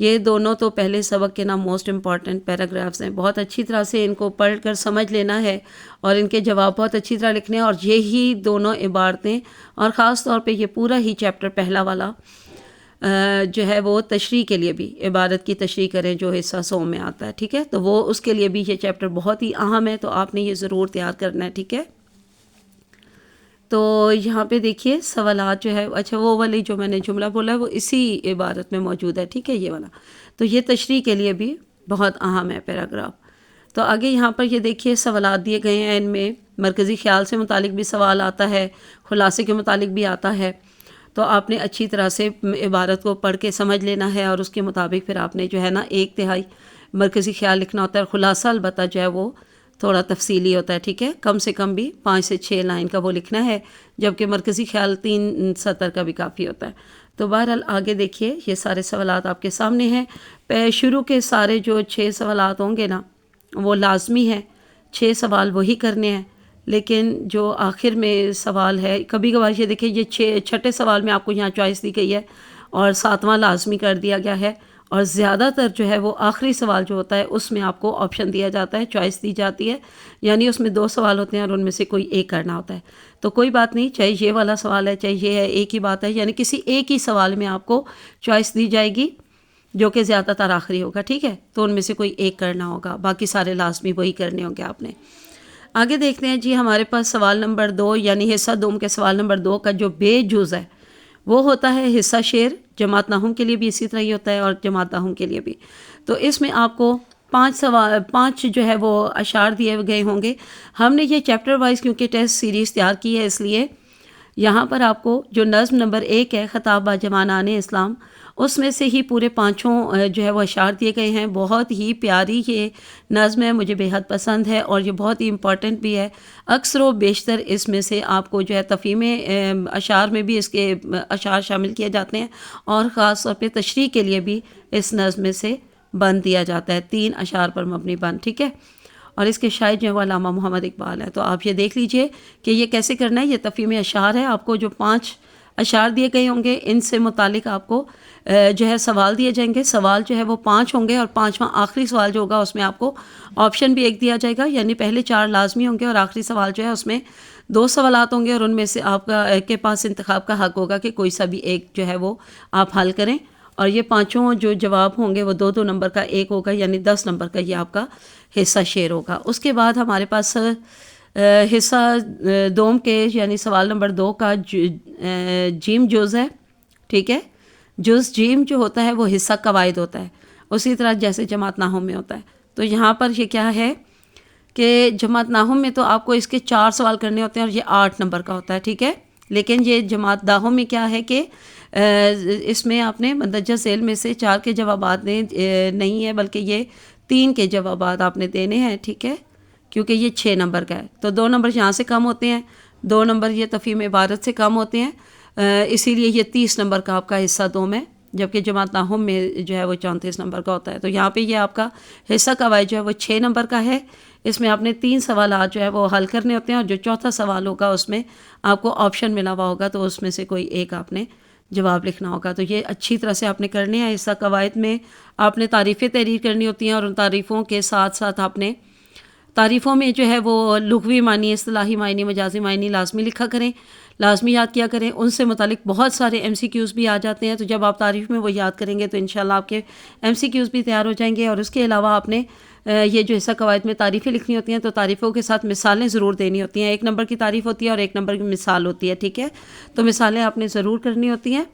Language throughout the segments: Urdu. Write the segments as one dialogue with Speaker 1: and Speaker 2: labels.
Speaker 1: یہ دونوں تو پہلے سبق کے نا موسٹ امپورٹنٹ پیراگرافس ہیں. بہت اچھی طرح سے ان کو پڑھ کر سمجھ لینا ہے اور ان کے جواب بہت اچھی طرح لکھنے ہیں. اور یہی دونوں عبارتیں اور خاص طور پہ یہ پورا ہی چیپٹر پہلا والا جو ہے وہ تشریح کے لیے بھی عبارت کی تشریح کریں جو حصہ 100 میں آتا ہے. ٹھیک ہے، تو وہ اس کے لیے بھی یہ چیپٹر بہت ہی اہم ہے، تو آپ نے یہ ضرور تیار کرنا ہے. ٹھیک ہے، تو یہاں پہ دیکھیے سوالات جو ہے، اچھا وہ والی جو میں نے جملہ بولا ہے وہ اسی عبارت میں موجود ہے. ٹھیک ہے، یہ والا تو یہ تشریح کے لیے بھی بہت اہم ہے پیراگراف. تو آگے یہاں پر یہ دیکھیے سوالات دیے گئے ہیں. ان میں مرکزی خیال سے متعلق بھی سوال آتا ہے، خلاصے کے متعلق بھی آتا ہے. تو آپ نے اچھی طرح سے عبارت کو پڑھ کے سمجھ لینا ہے اور اس کے مطابق پھر آپ نے جو ہے نا 1/3 مرکزی خیال لکھنا ہوتا ہے. اور خلاصہ البتہ جو ہے وہ تھوڑا تفصیلی ہوتا ہے. ٹھیک ہے، کم سے کم بھی 5 سے 6 لائن کا وہ لکھنا ہے، جبکہ مرکزی خیال 3 سطر کا بھی کافی ہوتا ہے. تو بہرحال آگے دیکھیے یہ سارے سوالات آپ کے سامنے ہیں. شروع کے سارے جو 6 سوالات ہوں گے نا وہ لازمی ہے، 6 سوال وہی کرنے ہیں. لیکن جو آخر میں سوال ہے، کبھی کبھار یہ دیکھیں یہ چھٹے سوال میں آپ کو یہاں چوائس دی گئی ہے اور 7واں لازمی کر دیا گیا ہے. اور زیادہ تر جو ہے وہ آخری سوال جو ہوتا ہے اس میں آپ کو آپشن دیا جاتا ہے، چوائس دی جاتی ہے. یعنی اس میں 2 سوال ہوتے ہیں اور ان میں سے کوئی ایک کرنا ہوتا ہے. تو کوئی بات نہیں، چاہے یہ والا سوال ہے چاہے یہ ہے، ایک ہی بات ہے. یعنی کسی ایک ہی سوال میں آپ کو چوائس دی جائے گی جو کہ زیادہ تر آخری ہوگا. ٹھیک ہے، تو ان میں سے کوئی ایک کرنا ہوگا، باقی سارے لازمی وہی کرنے ہوں گے آپ نے. آگے دیکھتے ہیں جی ہمارے پاس سوال نمبر 2 یعنی حصہ دوم کے سوال نمبر 2 کا جو بے جز ہے وہ ہوتا ہے حصہ شعر. جماعت نحوم کے لیے بھی اسی طرح ہی ہوتا ہے اور جماعت نحوم کے لیے بھی. تو اس میں آپ کو 5 جو ہے وہ اشعار دیے گئے ہوں گے. ہم نے یہ چیپٹر وائز کیونکہ ٹیسٹ سیریز تیار کی ہے، اس لیے یہاں پر آپ کو جو نظم نمبر 1 ہے خطاب با جوانان اسلام، اس میں سے ہی پورے 5 جو ہے وہ اشعار دیے گئے ہیں. بہت ہی پیاری یہ نظم ہے، مجھے بے حد پسند ہے اور یہ بہت ہی امپورٹنٹ بھی ہے. اکثر و بیشتر اس میں سے آپ کو جو ہے تفہیم اشعار میں بھی اس کے اشعار شامل کیے جاتے ہیں اور خاص طور پہ تشریح کے لیے بھی اس نظم میں سے بند دیا جاتا ہے، 3 اشعار پر مبنی بند. ٹھیک ہے، اور اس کے شاعر جو ہے وہ علامہ محمد اقبال ہے. تو آپ یہ دیکھ لیجئے کہ یہ کیسے کرنا ہے. یہ تفہیم اشعار ہے. آپ کو جو 5 اشعار دیے گئے ہوں گے ان سے متعلق آپ کو جو ہے سوال دیے جائیں گے. سوال جو ہے وہ 5 ہوں گے اور 5واں آخری سوال جو ہوگا اس میں آپ کو آپشن بھی ایک دیا جائے گا. یعنی پہلے 4 لازمی ہوں گے اور آخری سوال جو ہے اس میں 2 سوالات ہوں گے اور ان میں سے آپ کے پاس انتخاب کا حق ہوگا کہ کوئی سا بھی ایک جو ہے وہ آپ حل کریں. اور یہ 5 جو جواب ہوں گے وہ 2 نمبر کا ایک ہوگا، یعنی 10 نمبر کا یہ آپ کا حصہ شعر ہوگا. اس کے بعد ہمارے پاس حصہ دوم کے یعنی سوال نمبر 2 کا جیم جز ہے. ٹھیک ہے، جز جیم جو ہوتا ہے وہ حصہ قواعد ہوتا ہے، اسی طرح جیسے جماعت نحوم میں ہوتا ہے. تو یہاں پر یہ کیا ہے کہ جماعت نحوم میں تو آپ کو اس کے 4 سوال کرنے ہوتے ہیں اور یہ 8 نمبر کا ہوتا ہے. ٹھیک ہے، لیکن یہ جماعت نحوم میں کیا ہے کہ اس میں آپ نے مندرجہ ذیل میں سے 4 کے جوابات نہیں ہے بلکہ یہ 3 کے جوابات آپ نے دینے ہیں. ٹھیک ہے، کیونکہ یہ 6 نمبر کا ہے تو 2 نمبر یہاں سے کم ہوتے ہیں، 2 نمبر یہ تفہیم عبارت سے کم ہوتے ہیں، اسی لیے یہ 30 نمبر کا آپ کا حصہ دوم ہے، جبکہ جماعت نحوم میں جو ہے وہ 34 نمبر کا ہوتا ہے. تو یہاں پہ یہ آپ کا حصہ قواعد جو ہے وہ 6 نمبر کا ہے. اس میں آپ نے 3 سوالات جو ہے وہ حل کرنے ہوتے ہیں اور جو چوتھا سوال ہوگا اس میں آپ کو آپشن ملا ہوا ہوگا تو اس میں سے کوئی ایک آپ نے جواب لکھنا ہوگا. تو یہ اچھی طرح سے آپ نے کرنے ہیں. حصہ قواعد میں آپ نے تعریفیں تحریر کرنی ہوتی ہیں اور ان تعریفوں کے ساتھ ساتھ آپ نے تعریفوں میں جو ہے وہ لغوی معنی، اصطلاحی معنی، مجازی معنی لازمی لکھا کریں، لازمی یاد کیا کریں. ان سے متعلق بہت سارے MCQs بھی آ جاتے ہیں، تو جب آپ تعریف میں وہ یاد کریں گے تو انشاءاللہ آپ کے MCQs بھی تیار ہو جائیں گے. اور اس کے علاوہ آپ نے یہ جو حصہ قواعد میں تعریفیں لکھنی ہوتی ہیں تو تعریفوں کے ساتھ مثالیں ضرور دینی ہوتی ہیں. 1 نمبر کی تعریف ہوتی ہے اور 1 نمبر کی مثال ہوتی ہے. ٹھیک ہے، تو مثالیں آپ نے ضرور کرنی ہوتی ہیں.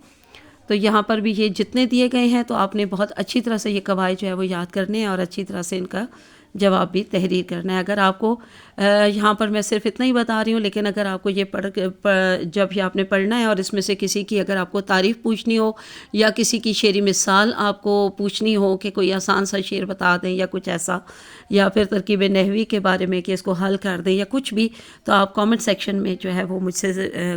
Speaker 1: تو یہاں پر بھی یہ جتنے دیے گئے ہیں تو آپ نے بہت اچھی طرح سے یہ قواعد جو ہے وہ یاد کرنے ہیں اور اچھی طرح سے ان کا جواب بھی تحریر کرنا ہے. اگر آپ کو یہاں پر میں صرف اتنا ہی بتا رہی ہوں، لیکن اگر آپ کو یہ جب یہ آپ نے پڑھنا ہے اور اس میں سے کسی کی اگر آپ کو تعریف پوچھنی ہو یا کسی کی شعری مثال آپ کو پوچھنی ہو کہ کوئی آسان سا شعر بتا دیں یا کچھ ایسا، یا پھر ترکیب نحوی کے بارے میں کہ اس کو حل کر دیں یا کچھ بھی، تو آپ کامنٹ سیکشن میں جو ہے وہ مجھ سے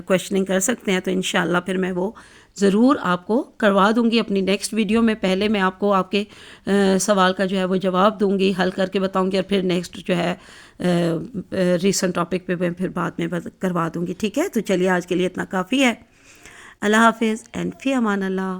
Speaker 1: کویشچننگ کر سکتے ہیں. تو انشاءاللہ پھر میں وہ ضرور آپ کو کروا دوں گی اپنی نیکسٹ ویڈیو میں. پہلے میں آپ کو آپ کے سوال کا جو ہے وہ جواب دوں گی، حل کر کے بتاؤں گی، اور پھر نیکسٹ جو ہے ریسنٹ ٹاپک پہ میں پھر بعد میں کروا دوں گی. ٹھیک ہے، تو چلیے آج کے لیے اتنا کافی ہے. اللہ حافظ اینڈ فی امان اللہ.